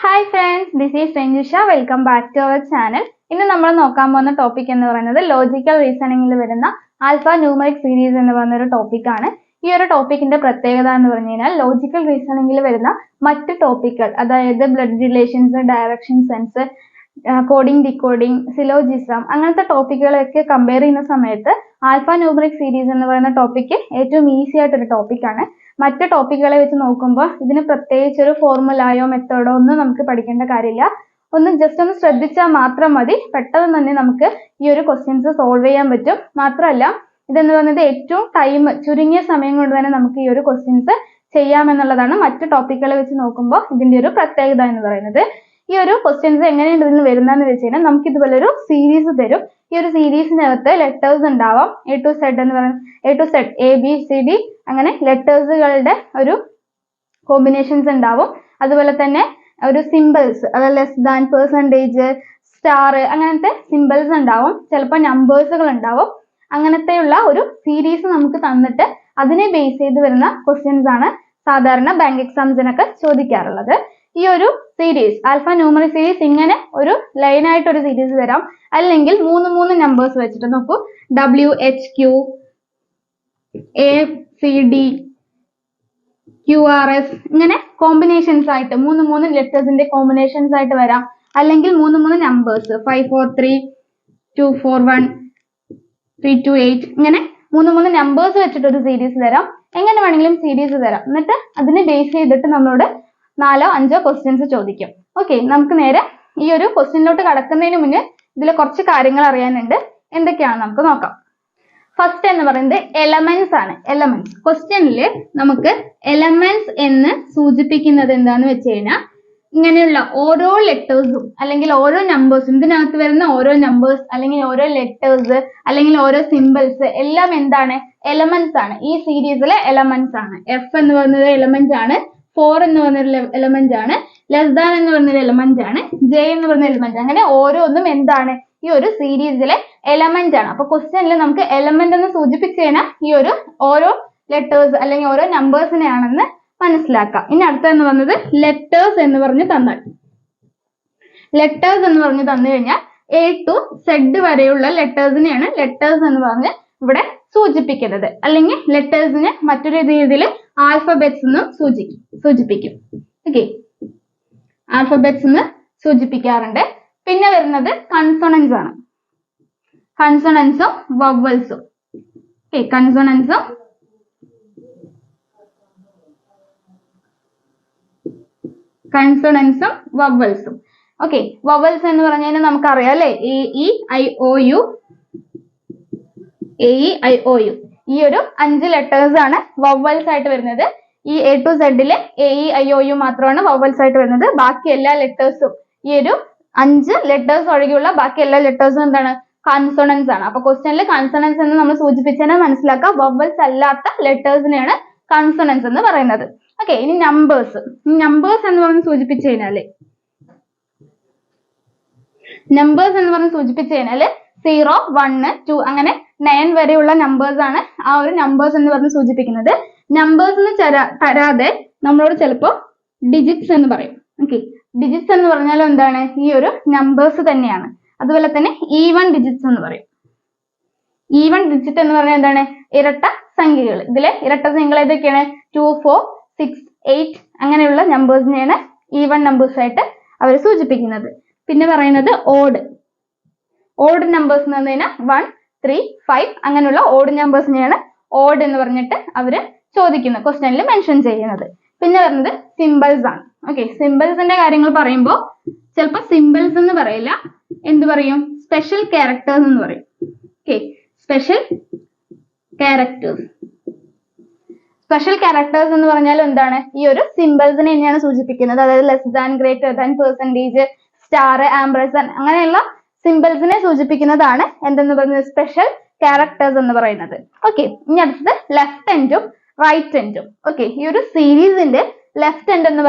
Hi friends, this is Ranjisha. Welcome back to our channel. ഇന്ന് നമ്മൾ നോക്കാൻ പോകുന്ന ടോപ്പിക് എന്ന് പറയുന്നത് ലോജിക്കൽ റീസണിങ്ങിൽ വരുന്ന ആൽഫ ന്യൂമറിക് സീരീസ് എന്ന് പറയുന്ന ഒരു ടോപ്പിക്കാണ്. ഈ ഒരു ടോപ്പിക്കിന്റെ പ്രത്യേകത എന്ന് പറഞ്ഞു കഴിഞ്ഞാൽ ലോജിക്കൽ റീസണിങ്ങിൽ വരുന്ന മറ്റ് ടോപ്പിക്കുകൾ, അതായത് blood relations, direction sense, coding, decoding, syllogism, അങ്ങനത്തെ ടോപ്പിക്കുകളൊക്കെ കമ്പയർ ചെയ്യുന്ന സമയത്ത് ആൽഫ ന്യൂമറിക് സീരീസ് എന്ന് പറയുന്ന ടോപ്പിക്ക് ഏറ്റവും ഈസി ആയിട്ടൊരു ടോപ്പിക്കാണ്. മറ്റ് ടോപ്പിക്കുകളെ വെച്ച് നോക്കുമ്പോൾ ഇതിന് പ്രത്യേകിച്ച് ഒരു ഫോർമുലയോ മെത്തേഡോ ഒന്നും നമുക്ക് പഠിക്കേണ്ട കാര്യമില്ല. ജസ്റ്റ് ഒന്ന് ശ്രദ്ധിച്ചാൽ മാത്രം മതി. പെട്ടെന്ന് തന്നെ നമുക്ക് ഈ ഒരു ക്വസ്റ്റ്യൻസ് സോൾവ് ചെയ്യാൻ പറ്റും. മാത്രമല്ല ഇതെന്ന് പറയുന്നത് ഏറ്റവും ചുരുങ്ങിയ സമയം കൊണ്ട് തന്നെ നമുക്ക് ഈ ഒരു ക്വസ്റ്റ്യൻസ് ചെയ്യാമെന്നുള്ളതാണ് മറ്റ് ടോപ്പിക്കുകളെ വെച്ച് നോക്കുമ്പോൾ ഇതിന്റെ ഒരു പ്രത്യേകത എന്ന് പറയുന്നത്. ഈ ഒരു ക്വസ്റ്റ്യൻസ് എങ്ങനെയാണ് ഇതിൽ വരുന്നതെന്ന് വെച്ച് കഴിഞ്ഞാൽ നമുക്ക് ഇതുപോലെ ഒരു സീരീസ് തരും. ഈ ഒരു സീരീസിനകത്ത് ലെറ്റേഴ്സ് ഉണ്ടാവാം. A to Z എന്ന് പറയുന്നത് A to Z, ABCD അങ്ങനെ ലെറ്റേഴ്സുകളുടെ ഒരു കോമ്പിനേഷൻസ് ഉണ്ടാവും. അതുപോലെ തന്നെ ഒരു സിമ്പിൾസ്, അതായത് ലെസ് ദാൻ, പെർസെൻറ്റേജ്, സ്റ്റാർ, അങ്ങനത്തെ സിമ്പിൾസ് ഉണ്ടാവും. ചിലപ്പോൾ നമ്പേഴ്സുകൾ ഉണ്ടാവും. അങ്ങനത്തെയുള്ള ഒരു സീരീസ് നമുക്ക് തന്നിട്ട് അതിനെ ബേസ് ചെയ്ത് വരുന്ന ക്വസ്റ്റ്യൻസ് ആണ് സാധാരണ ബാങ്ക് എക്സാംസിനൊക്കെ ചോദിക്കാറുള്ളത്. ഈ ഒരു സീരീസ് ആൽഫ ന്യൂമറിക് സീരീസ് ഇങ്ങനെ ഒരു ലൈനായിട്ട് ഒരു സീരീസ് തരാം, അല്ലെങ്കിൽ മൂന്ന് നമ്പേഴ്സ് വെച്ചിട്ട് നോക്കൂ. WHQ, ACD, QRS ഇങ്ങനെ കോമ്പിനേഷൻസ് ആയിട്ട് മൂന്ന് ലെറ്റേഴ്സിന്റെ കോമ്പിനേഷൻസ് ആയിട്ട് വരാം. അല്ലെങ്കിൽ മൂന്ന് നമ്പേഴ്സ് 543, 241, 328 ഇങ്ങനെ മൂന്ന് നമ്പേഴ്സ് വെച്ചിട്ട് ഒരു സീരീസ് തരാം. എങ്ങനെ വേണമെങ്കിലും സീരീസ് തരാം. എന്നിട്ട് അതിനെ ബേസ് ചെയ്തിട്ട് നമ്മളോട് 4-5 ക്വസ്റ്റ്യൻസ് ചോദിക്കും. ഓക്കെ, നമുക്ക് നേരെ ഈ ഒരു ക്വസ്റ്റ്യനിലോട്ട് കടക്കുന്നതിന് മുന്നേ ഇതിൽ കുറച്ച് കാര്യങ്ങൾ അറിയാനുണ്ട്. എന്തൊക്കെയാണ് നമുക്ക് നോക്കാം. ഫസ്റ്റ് എന്ന് പറയുന്നത് എലമെന്റ്സ് ആണ്. എലമെന്റ്സ് ക്വസ്റ്റ്യനിൽ നമുക്ക് എലമെന്റ്സ് എന്ന് സൂചിപ്പിക്കുന്നത് എന്താന്ന് വെച്ച് കഴിഞ്ഞാൽ ഇങ്ങനെയുള്ള ഓരോ ലെറ്റേഴ്സും അല്ലെങ്കിൽ ഓരോ നമ്പേഴ്സും, ഇതിനകത്ത് വരുന്ന ഓരോ നമ്പേഴ്സ് അല്ലെങ്കിൽ ഓരോ ലെറ്റേഴ്സ് അല്ലെങ്കിൽ ഓരോ സിമ്പിൾസ് എല്ലാം എന്താണ്? എലമെന്റ്സ് ആണ്. ഈ സീരീസിലെ എലമെന്റ്സ് ആണ്. F എന്ന് പറയുന്നത് എലമെന്റ് ആണ്, 4 എന്ന് പറഞ്ഞൊരു എലമെന്റ് ആണ്, ലെസ് ദാൻ എന്ന് പറഞ്ഞൊരു എലമെന്റ് ആണ്, J എന്ന് പറഞ്ഞ എലമെന്റ്. അങ്ങനെ ഓരോന്നും എന്താണ്? ഈ ഒരു സീരീസിലെ എലമെന്റ് ആണ്. അപ്പൊ ക്വസ്റ്റ്യനിൽ നമുക്ക് എലമെന്റ് എന്ന് സൂചിപ്പിച്ചു കഴിഞ്ഞാൽ ഈ ഒരു ഓരോ ലെറ്റേഴ്സ് അല്ലെങ്കിൽ ഓരോ നമ്പേഴ്സിനെ ആണെന്ന് മനസ്സിലാക്കാം. ഇനി അടുത്തെന്ന് പറഞ്ഞത് ലെറ്റേഴ്സ് എന്ന് പറഞ്ഞ് തന്നാൽ, ലെറ്റേഴ്സ് എന്ന് പറഞ്ഞ് തന്നു കഴിഞ്ഞാൽ A to Z വരെയുള്ള ലെറ്റേഴ്സിനെയാണ് ലെറ്റേഴ്സ് എന്ന് പറഞ്ഞ് ഇവിടെ സൂചിപ്പിക്കുന്നത്. അല്ലെങ്കിൽ ലെറ്റേഴ്സിനെ മറ്റൊരു രീതിയിൽ ആൽഫബെറ്റ്സ് എന്നും സൂചിപ്പിക്കും. ഓക്കെ, ആൽഫബെറ്റ്സ് എന്ന് സൂചിപ്പിക്കാറുണ്ട്. പിന്നെ വരുന്നത് കൺസോണൻസ് ആണ്. കൺസോണൻസും വവൽസും. ഓക്കെ, കൺസോണൻസും വവൽസും. ഓക്കെ, വവൽസ് എന്ന് പറഞ്ഞു കഴിഞ്ഞാൽ നമുക്കറിയാം അല്ലെ, AEIOU. ഈ ഒരു 5 ലെറ്റേഴ്സ് ആണ് വവൽസ് ആയിട്ട് വരുന്നത്. ഈ A to Z ലെ AEIOU മാത്രമാണ് വവൽസ് ആയിട്ട് വരുന്നത്. ബാക്കി എല്ലാ ലെറ്റേഴ്സും, ഈ ഒരു 5 ലെറ്റേഴ്സ് ഒഴികെയുള്ള ബാക്കി എല്ലാ ലെറ്റേഴ്സും എന്താണ്? കൺസോണൻസ് ആണ്. അപ്പൊ ക്വസ്റ്റ്യനിൽ കൺസോണൻസ് എന്ന് നമ്മൾ സൂചിപ്പിച്ചതിനെ മനസ്സിലാക്കാം. വവൽസ് അല്ലാത്ത ലെറ്റേഴ്സിനെയാണ് കൺസോണൻസ് എന്ന് പറയുന്നത്. ഓക്കെ, ഇനി നമ്പേഴ്സ്. നമ്പേഴ്സ് എന്ന് പറഞ്ഞ് സൂചിപ്പിച്ചു കഴിഞ്ഞാല് 0, 1, 2 അങ്ങനെ 9 വരെയുള്ള നമ്പേഴ്സ് ആണ് ആ ഒരു നമ്പേഴ്സ് എന്ന് പറഞ്ഞ് സൂചിപ്പിക്കുന്നത്. നമ്പേഴ്സ് തരാതെ നമ്മളോട് ചിലപ്പോൾ ഡിജിറ്റ്സ് എന്ന് പറയും. ഓക്കെ, ഡിജിറ്റ്സ് എന്ന് പറഞ്ഞാൽ എന്താണ്? ഈ ഒരു നമ്പേഴ്സ് തന്നെയാണ്. അതുപോലെ തന്നെ ഈവൻ ഡിജിറ്റ്സ് എന്ന് പറയും. ഈവൻ ഡിജിറ്റ് എന്ന് പറഞ്ഞാൽ എന്താണ്? ഇരട്ട സംഖ്യകൾ. ഇതിലെ ഇരട്ട സംഖ്യകൾ ഏതൊക്കെയാണ്? 2, 4, 6, 8 അങ്ങനെയുള്ള നമ്പേഴ്സിനെയാണ് ഈവൻ നമ്പേഴ്സ് ആയിട്ട് അവർ സൂചിപ്പിക്കുന്നത്. പിന്നെ പറയുന്നത് ഓഡ് നമ്പേഴ്സ് എന്ന് പറഞ്ഞു കഴിഞ്ഞാൽ 1, 3, 5 അങ്ങനെയുള്ള ഓഡ് നമ്പേഴ്സിനെയാണ് ഓഡ് എന്ന് പറഞ്ഞിട്ട് അവര് ചോദിക്കുന്നത്, ക്വസ്റ്റ്യനിൽ മെൻഷൻ ചെയ്യുന്നത്. പിന്നെ വരുന്നത് സിമ്പിൾസ് ആണ്. ഓക്കെ, സിമ്പിൾസിന്റെ കാര്യങ്ങൾ പറയുമ്പോൾ ചിലപ്പോൾ സിമ്പിൾസ് എന്ന് പറയില്ല, എന്ത് പറയും? സ്പെഷ്യൽ ക്യാരക്ടേഴ്സ് എന്ന് പറയും. ഓക്കെ, സ്പെഷ്യൽ ക്യാരക്ടേഴ്സ് എന്ന് പറഞ്ഞാൽ എന്താണ്? ഈ ഒരു സിമ്പിൾസിനെ തന്നെയാണ് സൂചിപ്പിക്കുന്നത്. അതായത് less than, greater than, percentage, star, ആംബർസൺ അങ്ങനെയുള്ള സിമ്പിൾസിനെ സൂചിപ്പിക്കുന്നതാണ് എന്തെന്ന് പറയുന്നത്? സ്പെഷ്യൽ ക്യാരക്ടേഴ്സ് എന്ന് പറയുന്നത്. ഓക്കെ, ഇനി അടുത്തത് ലെഫ്റ്റ് എൻഡും റൈറ്റ് എൻഡും. ഓക്കെ, ഈ ഒരു സീരീസിന്റെ ലെഫ്റ്റ് എൻഡ് എന്ന്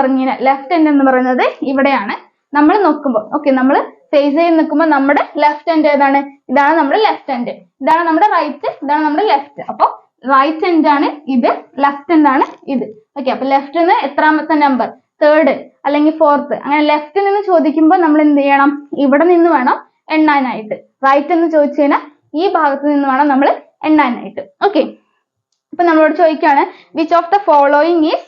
പറയുന്നത് ഇവിടെയാണ്. നമ്മൾ നോക്കുമ്പോൾ, ഓക്കെ, നമ്മൾ ഫേസ് ചെയ്ത് നിൽക്കുമ്പോൾ നമ്മുടെ ലെഫ്റ്റ് എൻഡ് ഏതാണ്? ഇതാണ് നമ്മുടെ ലെഫ്റ്റ് എൻഡ്. ഇതാണ് നമ്മുടെ റൈറ്റ്, ഇതാണ് നമ്മുടെ ലെഫ്റ്റ്. അപ്പൊ റൈറ്റ് എൻഡ് ആണ് ഇത്, ലെഫ്റ്റ് എൻഡ് ആണ് ഇത്. ഓക്കെ, അപ്പൊ ലെഫ്റ്റ് എത്രാമത്തെ നമ്പർ? തേർഡ് അല്ലെങ്കിൽ ഫോർത്ത്, അങ്ങനെ ലെഫ്റ്റ് നിന്ന് ചോദിക്കുമ്പോൾ നമ്മൾ എന്ത് ചെയ്യണം, ഇവിടെ നിന്ന് വേണം എണ്ണാനായിട്ട്. റൈറ്റ് എന്ന് ചോദിച്ചു കഴിഞ്ഞാൽ ഈ ഭാഗത്ത് നിന്ന് വേണം നമ്മൾ എണ്ണാനായിട്ട്. ഓക്കെ, അപ്പൊ നമ്മളോട് ചോദിക്കുകയാണ് which of the following is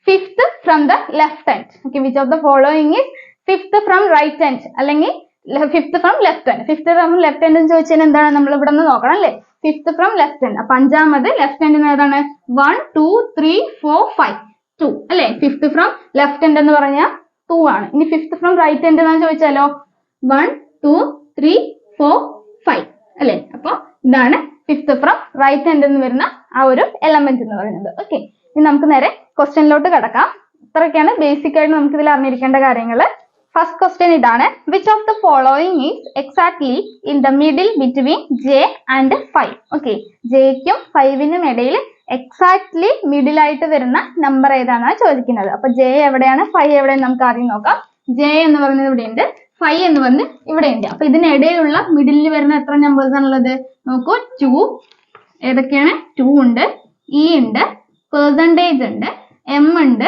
fifth from the left hand. Okay, which of the following is fifth from right hand അല്ലെങ്കിൽ fifth from left hand. Fifth from left hand എന്ന് ചോദിച്ചാൽ എന്താണ്, നമ്മൾ ഇവിടെ നിന്ന് നോക്കണം അല്ലേ. ഫിഫ്ത്ത് ഫ്രം ലെഫ്റ്റ് ഹാൻഡ്, അപ്പൊ അഞ്ചാമത് ലെഫ്റ്റ് ഹാൻഡ് ഏതാണ്, 1 2 3 4 5 2 അല്ലെ. ഫിഫ്ത്ത് ഫ്രം ലെഫ്റ്റ് ഹാൻഡ് എന്ന് പറഞ്ഞാൽ 2 ആണ്. ഇനി ഫിഫ്ത്ത് ഫ്രം റൈറ്റ് ഹാൻഡ് എന്നാണ് ചോദിച്ചാലോ 1 2 3 4 5 അല്ലെ. അപ്പൊ ഇതാണ് ഫിഫ്ത്ത് ഫ്രം റൈറ്റ് ഹാൻഡ് എന്ന് വരുന്ന ആ ഒരു എലമെന്റ് എന്ന് പറയുന്നത്. ഓക്കെ, ഇനി നമുക്ക് നേരെ ക്വസ്റ്റ്യനിലോട്ട് കിടക്കാം. ഇത്രയൊക്കെയാണ് ബേസിക് ആയിട്ട് നമുക്ക് ഇതിൽ അറിഞ്ഞിരിക്കേണ്ട കാര്യങ്ങൾ. ഫസ്റ്റ് ക്വസ്റ്റ്യൻ ഇതാണ്, which of the following is exactly in the middle between J and 5. Okay, ജെക്കും 5നും ഇടയിൽ എക്സാക്ട്ലി മിഡിൽ ആയിട്ട് വരുന്ന നമ്പർ ഏതാണെന്നാണ് ചോദിക്കുന്നത്. അപ്പൊ ജെ എവിടെയാണ് 5 എവിടെയാണ് നമുക്ക് ആദ്യം നോക്കാം. ജെ എന്ന് പറയുന്നത് ഇവിടെയുണ്ട്, 5 എന്ന് പറഞ്ഞ് ഇവിടെയുണ്ട്. അപ്പൊ ഇതിനിടയിലുള്ള മിഡിലിൽ വരുന്ന എത്ര നമ്പേഴ്സ് ആണുള്ളത് നോക്കൂ. 2 ഏതൊക്കെയാണ്, 2 ഉണ്ട്, ഇ ഉണ്ട്, പെർസെന്റേജ് ഉണ്ട്, എം ഉണ്ട്,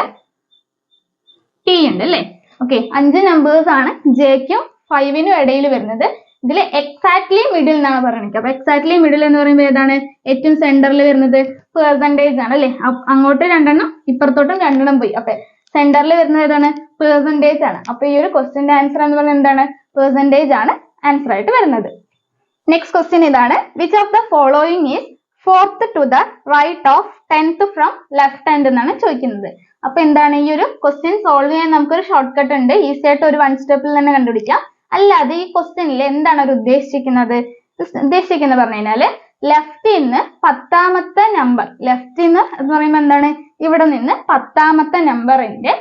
ടി ഉണ്ട് അല്ലേ. ഓക്കെ, 5 നമ്പേഴ്സ് ആണ് ജെക്കും 5നും ഇടയിൽ വരുന്നത്. ഇതിൽ എക്സാക്ട്ലി മിഡിൽ എന്നാണ് പറയുന്നത്. അപ്പൊ എക്സാക്ട്ലി മിഡിൽ എന്ന് പറയുമ്പോൾ ഏതാണ്, ഏറ്റവും സെന്ററിൽ വരുന്നത് പെർസെന്റേജ് ആണ് അല്ലെ. അങ്ങോട്ട് 2 ഇപ്പുറത്തോട്ടും 2 പോയി. അപ്പൊ സെന്ററിൽ വരുന്നത് ഏതാണ്, പെർസെന്റേജ് ആണ്. അപ്പൊ ഈ ഒരു ക്വസ്റ്റ്യന്റെ ആൻസർ എന്ന് പറയുന്നത് എന്താണ്, പെർസെന്റേജ് ആണ് ആൻസർ ആയിട്ട് വരുന്നത്. നെക്സ്റ്റ് ക്വസ്റ്റ്യൻ ഇതാണ്, which of the following is fourth to the right of 10th from left hand എന്നാണ് ചോദിക്കുന്നത്. അപ്പൊ എന്താണ്, ഈ ഒരു ക്വസ്റ്റ്യൻ സോൾവ് ചെയ്യാൻ നമുക്കൊരു ഷോർട്ട് കട്ട് ഉണ്ട്. ഈസി ആയിട്ട് ഒരു 1 സ്റ്റെപ്പിൽ തന്നെ കണ്ടുപിടിക്കാം. അല്ലാതെ ഈ ക്വസ്റ്റ്യനിൽ എന്താണ് അവർ ഉദ്ദേശിക്കുന്നത് പറഞ്ഞു കഴിഞ്ഞാല് ലെഫ്റ്റിൽ നിന്ന് 10ാമത്തെ നമ്പർ, ലെഫ്റ്റിൽ നിന്ന് എന്ന് പറയുമ്പോൾ എന്താണ്, ഇവിടെ നിന്ന് 10ാമത്തെ നമ്പറിന്റെ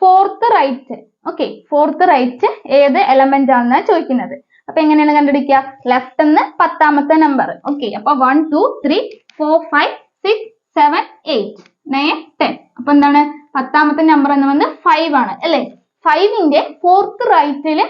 fourth right. Okay, fourth right ഏത് എലമെന്റ് ആണെന്നാണ് ചോദിക്കുന്നത്. അപ്പൊ എങ്ങനെയാണ് കണ്ടുപിടിക്കുക, ലെഫ്റ്റ് നിന്ന് 10ാമത്തെ നമ്പർ. ഓക്കെ, അപ്പൊ 1 2 3 4 5 6 7 8 9 10. അപ്പൊ എന്താണ്, 10ാമത്തെ നമ്പർ എന്ന് പറയുന്നത് 5 ആണ് അല്ലെ. 5ന്റെ ഫോർത്ത് റൈറ്റില്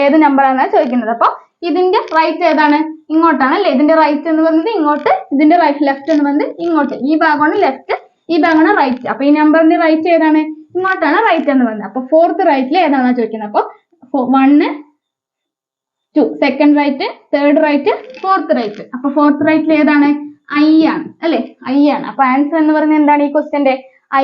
ഏത് നമ്പർ ആണെന്നാണ് ചോദിക്കുന്നത്. അപ്പൊ ഇതിന്റെ റൈറ്റ് ഏതാണ്, ഇങ്ങോട്ടാണ് അല്ലെ. ഇതിന്റെ റൈറ്റ് എന്ന് പറയുന്നത് ഇങ്ങോട്ട്, ഇതിന്റെ ലെഫ്റ്റ് എന്ന് പറയുന്നത് ഇങ്ങോട്ട്. ഈ ഭാഗമാണ് ലെഫ്റ്റ്, ഈ ഭാഗമാണ് റൈറ്റ്. അപ്പൊ ഈ നമ്പറിന്റെ റൈറ്റ് ഏതാണ്, ഇങ്ങോട്ടാണ് റൈറ്റ് എന്ന് പറയുന്നത്. അപ്പൊ ഫോർത്ത് റൈറ്റിൽ ഏതാണെന്നാണ് ചോദിക്കുന്നത്. അപ്പൊ 1 2 second right, third right, fourth right. അപ്പൊ ഫോർത്ത് റൈറ്റിൽ ഏതാണ്, ഐ ആണ് അല്ലെ, ഐ ആണ്. അപ്പൊ ആൻസർ എന്ന് പറയുന്നത് എന്താണ്, ഈ ക്വസ്റ്റ്യന്റെ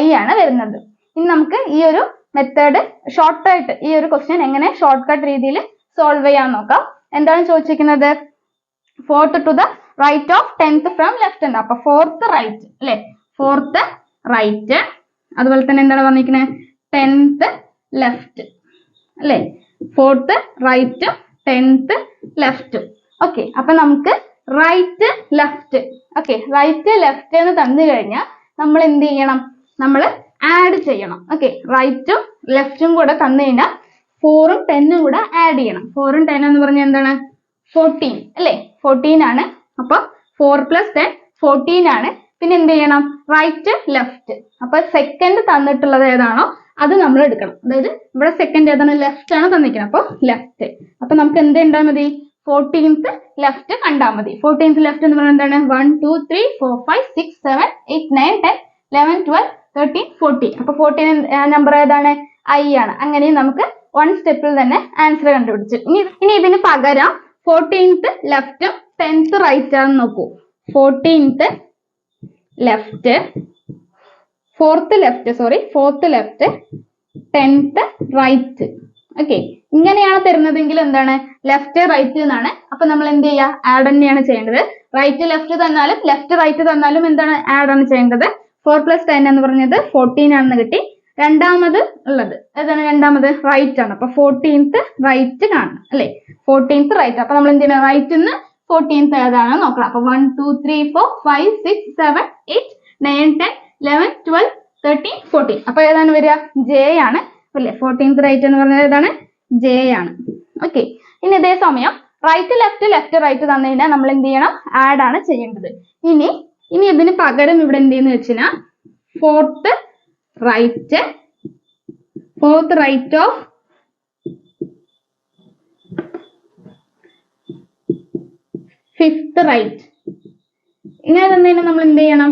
ഐ ആണ് വരുന്നത്. ഇനി നമുക്ക് ഈ ഒരു മെത്തേഡ് ഷോർട്ട് ആയിട്ട് ഈ ഒരു ക്വസ്റ്റ്യൻ എങ്ങനെ ഷോർട്ട് കട്ട് രീതിയിൽ സോൾവ് ചെയ്യാൻ നോക്കാം. എന്താണ് ചോദിച്ചിരിക്കുന്നത്, fourth to the right of 10th from left hand. അപ്പൊ ഫോർത്ത് റൈറ്റ് അല്ലെ, ഫോർത്ത് റൈറ്റ്. അതുപോലെ തന്നെ എന്താണ് പറഞ്ഞിരിക്കുന്നത്, 10th ലെഫ്റ്റ് അല്ലെ. Fourth right, 10th left. Okay, അപ്പൊ നമുക്ക് right left, okay right left എന്ന് തന്നു കഴിഞ്ഞാൽ നമ്മൾ എന്ത് ചെയ്യണം, നമ്മൾ ആഡ് ചെയ്യണം. ഓക്കെ, റൈറ്റും ലെഫ്റ്റും കൂടെ തന്നു കഴിഞ്ഞാൽ 4ഉം 10ഉം കൂടെ ആഡ് ചെയ്യണം. 4ഉം 10 എന്ന് പറഞ്ഞാൽ എന്താണ്, 14 അല്ലെ, 14 ആണ്. അപ്പൊ 4 + 10 14 ആണ്. പിന്നെ എന്ത് ചെയ്യണം, റൈറ്റ് ലെഫ്റ്റ്. അപ്പൊ സെക്കൻഡ് തന്നിട്ടുള്ളത് ഏതാണോ അത് നമ്മൾ എടുക്കണം. അതായത് ഇവിടെ സെക്കൻഡ് ഏതാണ്, ലെഫ്റ്റ് ആണ് തന്നിരിക്കുന്നത്. അപ്പൊ ലെഫ്റ്റ്. അപ്പൊ നമുക്ക് എന്ത് ഉണ്ടാൽ മതി, 14th ലെഫ്റ്റ് കണ്ടാൽ മതി. 14th ലെഫ്റ്റ് എന്ന് പറയുന്നത് എന്താണ്, 1 2 3 4 5 6 7 8 9 10 11 12 13 14. അപ്പൊ 14 നമ്പർ ഏതാണ്, ഐ ആണ്. അങ്ങനെ നമുക്ക് 1 സ്റ്റെപ്പിൽ തന്നെ ആൻസർ കണ്ടുപിടിച്ചു. ഇനി ഇതിന് പകരം 14th ലെഫ്റ്റും 10th റൈറ്റ് ആണെന്ന് നോക്കൂ. 14th left, fourth left, 10th right. Okay, ഇങ്ങനെയാണ് തരുന്നതെങ്കിൽ എന്താണ്, ലെഫ്റ്റ് റൈറ്റ് എന്നാണ്. അപ്പൊ നമ്മൾ എന്ത് ചെയ്യുക, ആഡ് തന്നെയാണ് ചെയ്യേണ്ടത്. റൈറ്റ് ലെഫ്റ്റ് തന്നാലും ലെഫ്റ്റ് റൈറ്റ് തന്നാലും എന്താണ്, ആഡ് ആണ് ചെയ്യേണ്ടത്. 4 + 10 എന്ന് പറഞ്ഞത് 14 ആണെന്ന് കിട്ടി. രണ്ടാമത് ഉള്ളത് ഏതാണ്, രണ്ടാമത് റൈറ്റ് ആണ്. അപ്പൊ 14th റൈറ്റ് കാണണം അല്ലെ, 14th റൈറ്റ്. അപ്പൊ നമ്മൾ എന്ത് ചെയ്യണം, റൈറ്റ് നിന്ന് 14th ഏതാണ് നോക്കണം. അപ്പൊ 1 2 3 4 5 6 7 8 9 10 11 12 13 14. അപ്പൊ ഏതാണ് വരിക, ജെ ആണ് അല്ലെ. 14th റൈറ്റ് എന്ന് പറഞ്ഞത് ഏതാണ്, ജെ ആണ്. ഓക്കെ, ഇനി ഇതേ സമയം റൈറ്റ് ലെഫ്റ്റ് റൈറ്റ് തന്നു കഴിഞ്ഞാൽ നമ്മൾ എന്ത് ചെയ്യണം, ആഡ് ആണ് ചെയ്യേണ്ടത്. ഇനി ഇതിന് പകരം ഇവിടെ എന്ത് ചെയ്യുന്ന വെച്ചാൽ fourth right of 5th right. ഇങ്ങനെ തന്നതിന് നമ്മൾ എന്ത് ചെയ്യണം,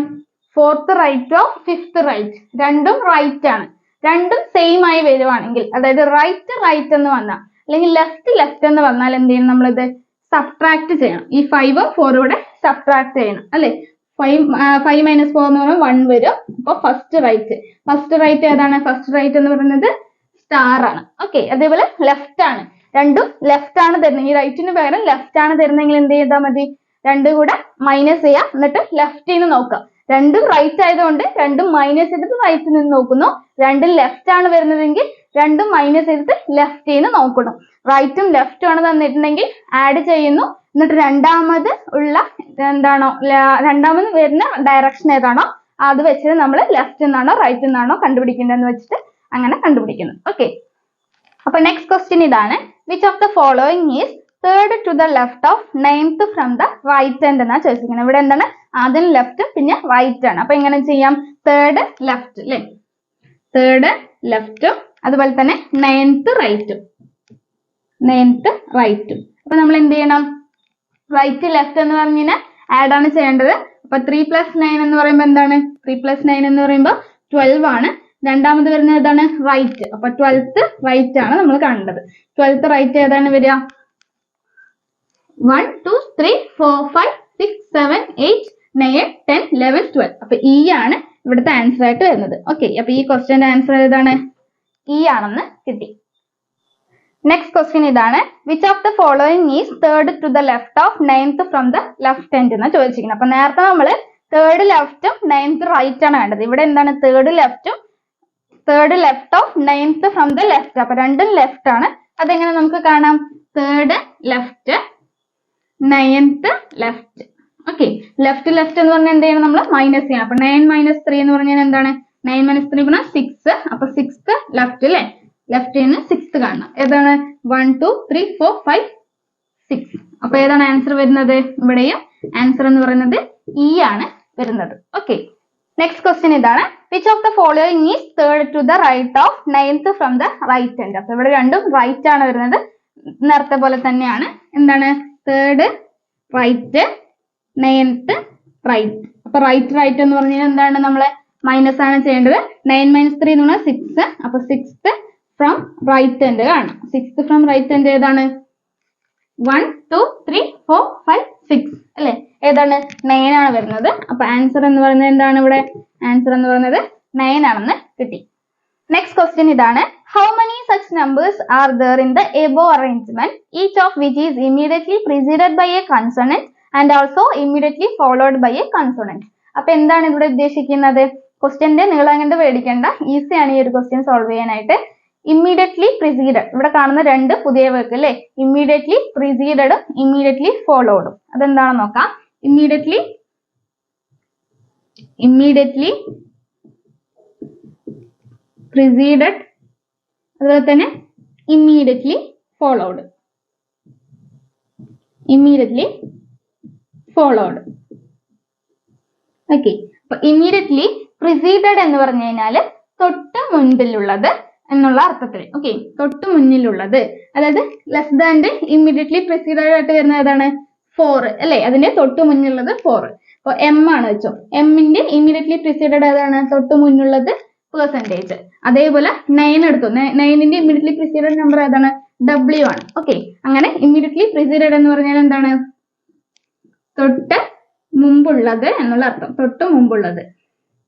fourth right of 5th right. രണ്ടും റൈറ്റ് ആണ്. രണ്ടും സെയിം ആയി വരുവാണെങ്കിൽ, അതായത് റൈറ്റ് റൈറ്റ് എന്ന് വന്നാൽ അല്ലെങ്കിൽ ലെഫ്റ്റ് ലെഫ്റ്റ് എന്ന് വന്നാൽ എന്ത് ചെയ്യണം, നമ്മളിത് സബ്ട്രാക്ട് ചെയ്യണം. ഈ 5 ഉം 4 കൂടെ സബ്ട്രാക്ട് ചെയ്യണം അല്ലെ. 5 മൈനസ് 4 എന്ന് പറയുമ്പോൾ 1 വരും. അപ്പൊ ഫസ്റ്റ് റൈറ്റ് ഏതാണ്? ഫസ്റ്റ് റൈറ്റ് എന്ന് പറയുന്നത് സ്റ്റാർ ആണ്. ഓക്കെ, അതേപോലെ ലെഫ്റ്റ് ആണ്, രണ്ടും ലെഫ്റ്റ് ആണ് തരുന്നത്. ഈ റൈറ്റിന് പകരം ലെഫ്റ്റ് ആണ് തരുന്നെങ്കിൽ എന്ത് ചെയ്താൽ മതി, രണ്ടും കൂടെ മൈനസ് ചെയ്യാം, എന്നിട്ട് ലെഫ്റ്റിൽ നിന്ന് നോക്കാം. രണ്ടും റൈറ്റ് ആയതുകൊണ്ട് രണ്ടും മൈനസ് ചെയ്തിട്ട് റൈറ്റിൽ നിന്ന് നോക്കുന്നു. രണ്ടും ലെഫ്റ്റ് ആണ് വരുന്നതെങ്കിൽ രണ്ടും മൈനസ് ചെയ്തിട്ട് ലെഫ്റ്റിൽ നിന്ന് നോക്കണം. റൈറ്റും ലെഫ്റ്റും ആണ് തന്നിട്ടുണ്ടെങ്കിൽ ആഡ് ചെയ്യുന്നു, എന്നിട്ട് രണ്ടാമത് വരുന്ന ഡയറക്ഷൻ ഏതാണോ അത് വെച്ചിട്ട് നമ്മൾ ലെഫ്റ്റ് നിന്നാണോ റൈറ്റ് നിന്നാണോ കണ്ടുപിടിക്കേണ്ടതെന്ന് വെച്ചിട്ട് അങ്ങനെ കണ്ടുപിടിക്കുന്നു. ഓക്കെ, അപ്പൊ നെക്സ്റ്റ് ക്വസ്റ്റ്യൻ ഇതാണ്. Which of the following is third to the left of 9th from the right hand എന്നാ ചോദിച്ചിരിക്കുന്നത്. ഇവിടെ എന്താണ്, ആദ്യം ലെഫ്റ്റ് പിന്നെ റൈറ്റ് ആണ്. അപ്പൊ എങ്ങനെ ചെയ്യാം, തേർഡ് ലെഫ്റ്റ് അല്ലെ, തേർഡ് ലെഫ്റ്റും അതുപോലെ തന്നെ 9th റൈറ്റും. അപ്പൊ നമ്മൾ എന്ത് ചെയ്യണം, റൈറ്റ് ലെഫ്റ്റ് എന്ന് പറഞ്ഞാൽ ആഡ് ആണ് ചെയ്യേണ്ടത്. അപ്പൊ 3 + 9 എന്ന് പറയുമ്പോൾ എന്താണ്, 3 + 9 എന്ന് പറയുമ്പോൾ 12 ആണ്. രണ്ടാമത് വരുന്നത് ഏതാണ്, റൈറ്റ്. അപ്പൊ 12th റൈറ്റ് ആണ് നമ്മൾ കണ്ടത്. 12th റൈറ്റ് ഏതാണ് വരിക, 1 2 3 4 5 6 7 8 9 10 11 12. അപ്പൊ ഇ ആണ് ഇവിടുത്തെ ആൻസർ ആയിട്ട് വരുന്നത്. ഓക്കെ, അപ്പൊ ഈ ക്വസ്റ്റ്യന്റെ ആൻസർ ഏതാണ്, ഇ ആണെന്ന് കിട്ടി. നെക്സ്റ്റ് ക്വസ്റ്റ്യൻ ഇതാണ്. Which of the following is third to the left of 9th from the left hand എന്നാ ചോദിച്ചിരിക്കുന്നത്. അപ്പൊ നേരത്തെ നമ്മള് തേർഡ് ലെഫ്റ്റും 9th റൈറ്റ് ആണ് വേണ്ടത്. ഇവിടെ എന്താണ്, third left of 9th from the left. അപ്പൊ രണ്ടും ലെഫ്റ്റ് ആണ്. അതെങ്ങനെ നമുക്ക് കാണാം, third left 9th left. Okay, left എന്ന് പറഞ്ഞാൽ എന്ത് ചെയ്യണം, നമ്മൾ മൈനസ് ചെയ്യണം. അപ്പൊ 9 - 3 എന്ന് പറഞ്ഞാൽ എന്താണ്, 9 - 3 പറഞ്ഞാൽ 6. അപ്പൊ 6th ലെഫ്റ്റ് അല്ലെ, ലെഫ്റ്റിൽ നിന്ന് 6th കാണണം. ഏതാണ്, 1 2 3 4 5 6. അപ്പൊ ഏതാണ് ആൻസർ വരുന്നത്, ഇവിടെയും ആൻസർ എന്ന് പറയുന്നത് ഇ ആണ് വരുന്നത്. ഓക്കെ, നെക്സ്റ്റ് ക്വസ്റ്റ്യൻ ഇതാണ്. Which of the following is third to the right of 9th from the right hand. അപ്പൊ ഇവിടെ രണ്ടും റൈറ്റ് ആണ് വരുന്നത്, നേരത്തെ പോലെ തന്നെയാണ്. എന്താണ്, തേർഡ് റൈറ്റ് 9th റൈറ്റ്. അപ്പൊ റൈറ്റ് എന്ന് പറഞ്ഞാൽ എന്താണ്, നമ്മള് മൈനസ് ആണ് ചെയ്യേണ്ടത്. 9 - 3 എന്ന് പറഞ്ഞാൽ 6. അപ്പൊ 6th ഫ്രം റൈറ്റ് ഹാൻഡ് കാണാം. 6th ഫ്രം റൈറ്റ് ഹാൻഡ് ഏതാണ്, 1 2 3 4 5 6 അല്ലെ, ഏതാണ് 9 ആണ് വരുന്നത്. അപ്പൊ ആൻസർ എന്ന് പറയുന്നത് എന്താണ്, ഇവിടെ ആൻസർ എന്ന് പറയുന്നത് 9 ആണെന്ന് കിട്ടി. നെക്സ്റ്റ് ക്വസ്റ്റ്യൻ ഇതാണ്. How many such numbers are there in the above arrangement, each of which is immediately preceded by a consonant and also immediately followed by a consonant. അപ്പൊ എന്താണ് ഇവിടെ ഉദ്ദേശിക്കുന്നത്, ക്വസ്റ്റ്യന്റെ നീളം കണ്ട് പേടിക്കേണ്ട, ഈസി ആണ് ഈ ഒരു ക്വസ്റ്റ്യൻ സോൾവ് ചെയ്യാനായിട്ട്. ഇമ്മീഡിയറ്റ്ലി പ്രിസീഡഡ്, ഇവിടെ കാണുന്ന രണ്ട് പുതിയ വാക്ക് അല്ലെ, ഇമ്മീഡിയറ്റ്ലി പ്രിസീഡഡും ഇമ്മീഡിയറ്റ്ലി ഫോളോഡും. അതെന്താണെന്ന് നോക്കാം. ഇമ്മീഡിയറ്റ്ലി പ്രിസീഡഡ്, അതുപോലെ തന്നെ ഇമ്മീഡിയറ്റ്ലി ഫോളോഡ്. ഓക്കെ, അപ്പൊ ഇമ്മീഡിയറ്റ്ലി പ്രിസീഡഡ് എന്ന് പറഞ്ഞു കഴിഞ്ഞാല് തൊട്ട് മുൻപിലുള്ളത് എന്നുള്ള അർത്ഥത്തിൽ. ഓക്കെ, തൊട്ട് മുന്നിലുള്ളത്, അതായത് ലെസ് ദാൻ്റെ ഇമ്മീഡിയറ്റ്ലി പ്രിസീഡഡ് ആയിട്ട് വരുന്നത് ഏതാണ്, 4 അല്ലെ, അതിന്റെ തൊട്ട് മുന്നിലുള്ളത് 4. അപ്പൊ എം ആണ് വെച്ചോ, എമ്മിന്റെ ഇമ്മീഡിയറ്റ്ലി പ്രിസീഡഡ് ഏതാണ്, തൊട്ട് മുന്നുള്ളത് പെർസെന്റേജ്. അതേപോലെ 9 എടുത്തു, 9ന്റെ ഇമ്മീഡിയറ്റ്ലി പ്രിസീഡഡ് നമ്പർ ഏതാണ്, W ആണ്. ഓക്കെ, അങ്ങനെ ഇമ്മീഡിയറ്റ്ലി പ്രിസീഡഡ് എന്ന് പറഞ്ഞാൽ എന്താണ്, തൊട്ട് മുമ്പുള്ളത് എന്നുള്ള അർത്ഥം, തൊട്ട് മുമ്പുള്ളത്.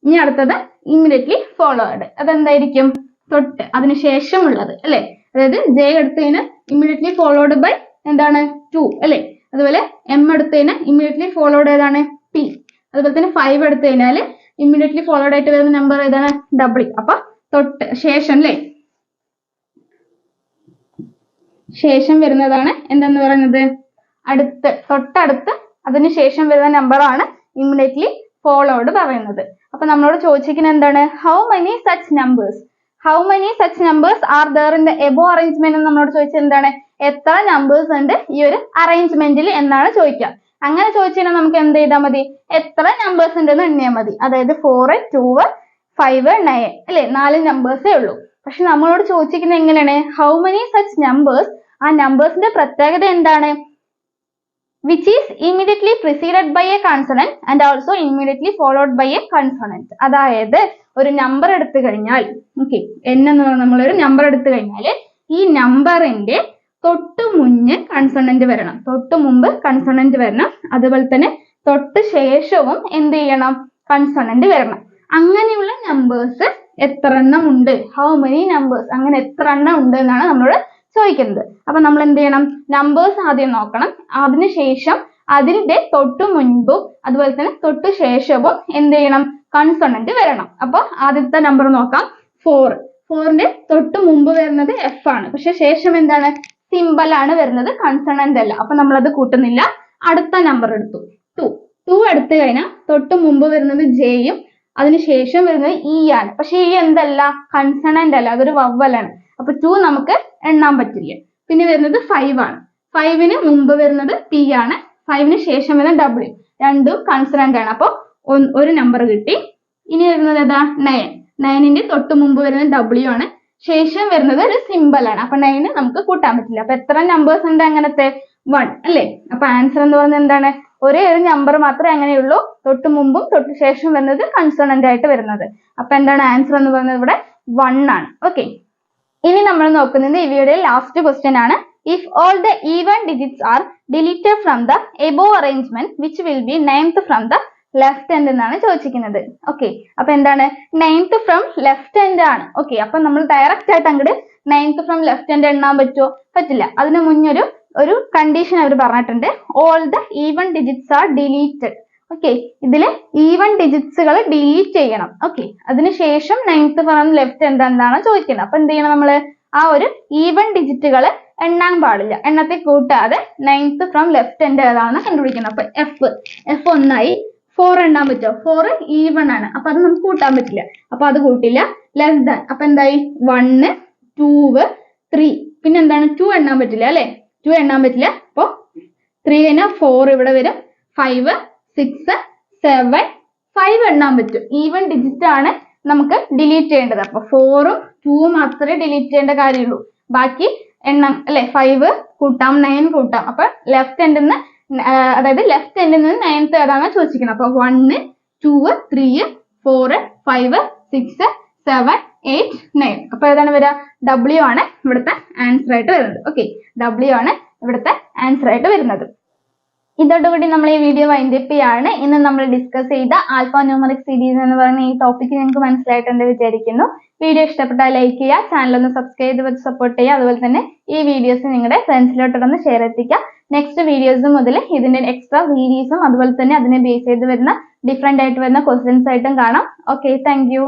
ഇനി അടുത്തത് ഇമ്മീഡിയറ്റ്ലി ഫോളോഡ്, അതെന്തായിരിക്കും, തൊട്ട് അതിനുശേഷമുള്ളത് അല്ലെ, അതായത് ജെ എടുത്തതിന് ഇമ്മീഡിയറ്റ്ലി ഫോളോഡ് ബൈ എന്താണ് 2 അല്ലെ. അതുപോലെ എം എടുത്തതിന് ഇമ്മീഡിയറ്റ്ലി ഫോളോഡ് ഏതാണ്, പി. അതുപോലെ തന്നെ 5 എടുത്തു കഴിഞ്ഞാല് ഇമ്മീഡിയറ്റ്ലി ഫോളോഡ് ആയിട്ട് വരുന്ന നമ്പർ ഏതാണ്, W. അപ്പൊ തൊട്ട് ശേഷം അല്ലെ, ശേഷം വരുന്നതാണ് എന്തെന്ന് പറയുന്നത്, അടുത്ത്, തൊട്ടടുത്ത് അതിനുശേഷം വരുന്ന നമ്പർ ആണ് ഇമ്മീഡിയറ്റ്ലി ഫോളോഡ് പറയുന്നത്. അപ്പൊ നമ്മളോട് ചോദിച്ചിരിക്കുന്നത് എന്താണ്, how many such numbers are there in the above arrangement എന്ന് നമ്മളോട് ചോദിച്ചത് എന്താണ്, എത്ര നമ്പേഴ്സ് ഉണ്ട് ഈ ഒരു അറേഞ്ച്മെന്റിൽ എന്നാണ് ചോദിക്കുക. അങ്ങനെ ചോദിച്ചാൽ നമുക്ക് എന്ത് ചെയ്താൽ മതി, എത്ര നമ്പേഴ്സ് ഉണ്ടെന്ന് എണ്ണിയാൽ മതി. അതായത് 4 2 5 9 അല്ലെ, 4 നമ്പേഴ്സേ ഉള്ളൂ. പക്ഷെ നമ്മളോട് ചോദിച്ചിരിക്കുന്നത് എങ്ങനെയാണ്, ഹൗ many such numbers. ആ നമ്പേഴ്സിന്റെ പ്രത്യേകത എന്താണ്, which is immediately preceded by a consonant and also immediately followed by a consonant. അതായത് ഒരു നമ്പർ എടുത്തു കഴിഞ്ഞാൽ n എന്ന് പറഞ്ഞ നമ്മളൊരു നമ്പർ എടുത്തു കഴിഞ്ഞാൽ ഈ നമ്പറിന്റെ തൊട്ട് മുന്നേ കൺസോണന്റ് വരണം, തൊട്ട് മുമ്പ് കൺസോണന്റ് വരണം, അതുപോലെ തന്നെ തൊട്ട് ശേഷവും എന്ത് ചെയ്യണം, കൺസോണന്റ് വരണം. അങ്ങനെയുള്ള നമ്പേഴ്സ് എത്ര എണ്ണം ഉണ്ട്, ഹൗ മെനി നമ്പേഴ്സ്, അങ്ങനെ എത്ര എണ്ണം ഉണ്ട് എന്നാണ് നമ്മളോട് ചോദിക്കുന്നത്. അപ്പൊ നമ്മൾ എന്ത് ചെയ്യണം, നമ്പേഴ്സ് ആദ്യം നോക്കണം, അതിനുശേഷം അതിന്റെ തൊട്ടു മുൻപും അതുപോലെ തന്നെ തൊട്ടു ശേഷവും എന്ത് ചെയ്യണം, കൺസോണന്റ് വരണം. അപ്പൊ ആദ്യത്തെ നമ്പർ നോക്കാം, 4. 4ന്റെ തൊട്ടു മുമ്പ് വരുന്നത് F ആണ്, പക്ഷെ ശേഷം എന്താണ്, സിമ്പൽ ആണ് വരുന്നത്, കൺസോണന്റ് അല്ല. അപ്പൊ നമ്മൾ അത് കൂട്ടുന്നില്ല. അടുത്ത നമ്പർ എടുത്തു 2. 2 എടുത്തു കഴിഞ്ഞാൽ തൊട്ടു മുമ്പ് വരുന്നത് Jയും അതിനുശേഷം വരുന്നത് E ആണ്, പക്ഷെ ഈ എന്തല്ല, കൺസോണന്റ് അല്ല, അതൊരു വവ്വലാണ്. അപ്പൊ 2 നമുക്ക് എണ്ണാൻ പറ്റില്ല. പിന്നെ വരുന്നത് 5 ആണ്. 5ന് മുമ്പ് വരുന്നത് P ആണ്, 5ന് ശേഷം വരുന്നത് W, രണ്ടും കൺസോണന്റ് ആണ്. അപ്പൊ ഒരു നമ്പർ കിട്ടി. ഇനി വരുന്നത് ഏതാ, 9. 9ന്റെ തൊട്ട് മുമ്പ് വരുന്നത് W ആണ്, ശേഷം വരുന്നത് ഒരു സിമ്പൽ ആണ്. അപ്പൊ 9 നമുക്ക് കൂട്ടാൻ പറ്റില്ല. അപ്പൊ എത്ര നമ്പേഴ്സ് ഉണ്ട് അങ്ങനത്തെ, 1 അല്ലേ. അപ്പൊ ആൻസർ എന്ന് പറയുന്നത് എന്താണ്, ഒരേ ഒരു നമ്പർ മാത്രമേ അങ്ങനെയുള്ളൂ, തൊട്ട് മുമ്പും തൊട്ട് ശേഷം വരുന്നത് കൺസോണന്റ് ആയിട്ട് വരുന്നത്. അപ്പൊ എന്താണ് ആൻസർ എന്ന് പറയുന്നത് ഇവിടെ 1 ആണ്. ഓക്കെ, ഇനി നമ്മൾ നോക്കുന്നത് ഈ വീഡിയോയിൽ ലാസ്റ്റ് ക്വസ്റ്റ്യൻ ആണ്. If all the even digits are deleted from the above arrangement, which will be 9th from the left end എന്നാണ് ചോദിച്ചിരിക്കുന്നത്. ഓക്കെ, അപ്പൊ എന്താണ് 9th from left end ആണ്. ഓക്കെ, അപ്പൊ നമ്മൾ ഡയറക്റ്റ് ആയിട്ട് അങ്ങോട്ട് 9th from left end എണ്ണാൻ പറ്റുമോ, പറ്റില്ല. അതിന് മുന്നൊരു കണ്ടീഷൻ അവർ പറഞ്ഞിട്ടുണ്ട്, all the even digits are deleted. Okay, ഇതില് ഈവൻ ഡിജിറ്റ്സുകൾ ഡിലീറ്റ് ചെയ്യണം. ഓക്കെ, അതിനുശേഷം 9th from left end എന്താണ് ചോദിക്കുന്നത്. അപ്പൊ എന്ത് ചെയ്യണം, നമ്മള് ആ ഒരു ഈവൻ ഡിജിറ്റുകൾ എണ്ണാൻ പാടില്ല, എണ്ണത്തെ കൂട്ടാതെ 9th from left end ഏതാണെന്ന് കണ്ടുപിടിക്കണം. അപ്പൊ F 1ആയി, 4 എണ്ണാൻ പറ്റുമോ, 4 ഈവൺ ആണ്, അപ്പൊ അത് നമുക്ക് കൂട്ടാൻ പറ്റില്ല, അപ്പൊ അത് കൂട്ടില്ല. ലെസ് ദാൻ, അപ്പൊ എന്തായി, 1, 2, 3, പിന്നെ എന്താണ് 2 എണ്ണാൻ പറ്റില്ല അല്ലെ, 2 എണ്ണാൻ പറ്റില്ല. അപ്പൊ 3 കഴിഞ്ഞാൽ 4 ഇവിടെ വരും, 5, 6, 7, 5 എണ്ണാൻ പറ്റും. ഈവൻ ഡിജിറ്റ് ആണ് നമുക്ക് ഡിലീറ്റ് ചെയ്യേണ്ടത്. അപ്പൊ 4ഉം 2ഉം മാത്രമേ ഡിലീറ്റ് ചെയ്യേണ്ട കാര്യമുള്ളൂ, ബാക്കി എണ്ണം അല്ലെ, 5 കൂട്ടാം, 9 കൂട്ടാം. അപ്പൊ ലെഫ്റ്റ് എൻഡിൽ നിന്ന്, അതായത് ലെഫ്റ്റ് എൻഡിൽ നിന്ന് 9th ഏതാണെന്ന് ചോദിച്ചിരിക്കുന്നത്. അപ്പൊ 1, 2, 3, 4, 5, 6, 7, 8, 9. അപ്പൊ ഏതാണ് വരിക, W ആണ് ഇവിടുത്തെ ആൻസർ ആയിട്ട് വരുന്നത്. ഓക്കെ, W ആണ് ഇവിടുത്തെ ആൻസർ ആയിട്ട് വരുന്നത്. ഇതോടുകൂടി നമ്മൾ ഈ വീഡിയോ വൈൻഡ് അപ്പ് ചെയ്യാണ്. ഇന്ന് നമ്മൾ ഡിസ്കസ് ചെയ്ത ആൽഫ ന്യൂമറിക് സീരീസ് എന്ന് പറയുന്ന ഈ ടോപ്പിക് നിങ്ങൾക്ക് മനസ്സിലായിട്ടെന്ന് വിചാരിക്കുന്നു. വീഡിയോ ഇഷ്ടപ്പെട്ടാൽ ലൈക്ക് ചെയ്യുക, ചാനൽ ഒന്ന് സബ്സ്ക്രൈബ് ചെയ്ത് സപ്പോർട്ട് ചെയ്യുക. അതുപോലെ തന്നെ ഈ വീഡിയോസ് നിങ്ങളുടെ ഫ്രണ്ട്സിലോട്ടൊന്ന് ഷെയർ എത്തിക്കുക. നെക്സ്റ്റ് വീഡിയോസ് മുതൽ ഇതിന്റെ എക്സ്ട്രാ സീരീസും അതുപോലെ തന്നെ അതിനെ ബേസ് ചെയ്ത് വരുന്ന ഡിഫറെന്റ് ആയിട്ട് വരുന്ന ക്വസ്റ്റ്യൻസ് ആയിട്ടും കാണാം. Okay, thank you.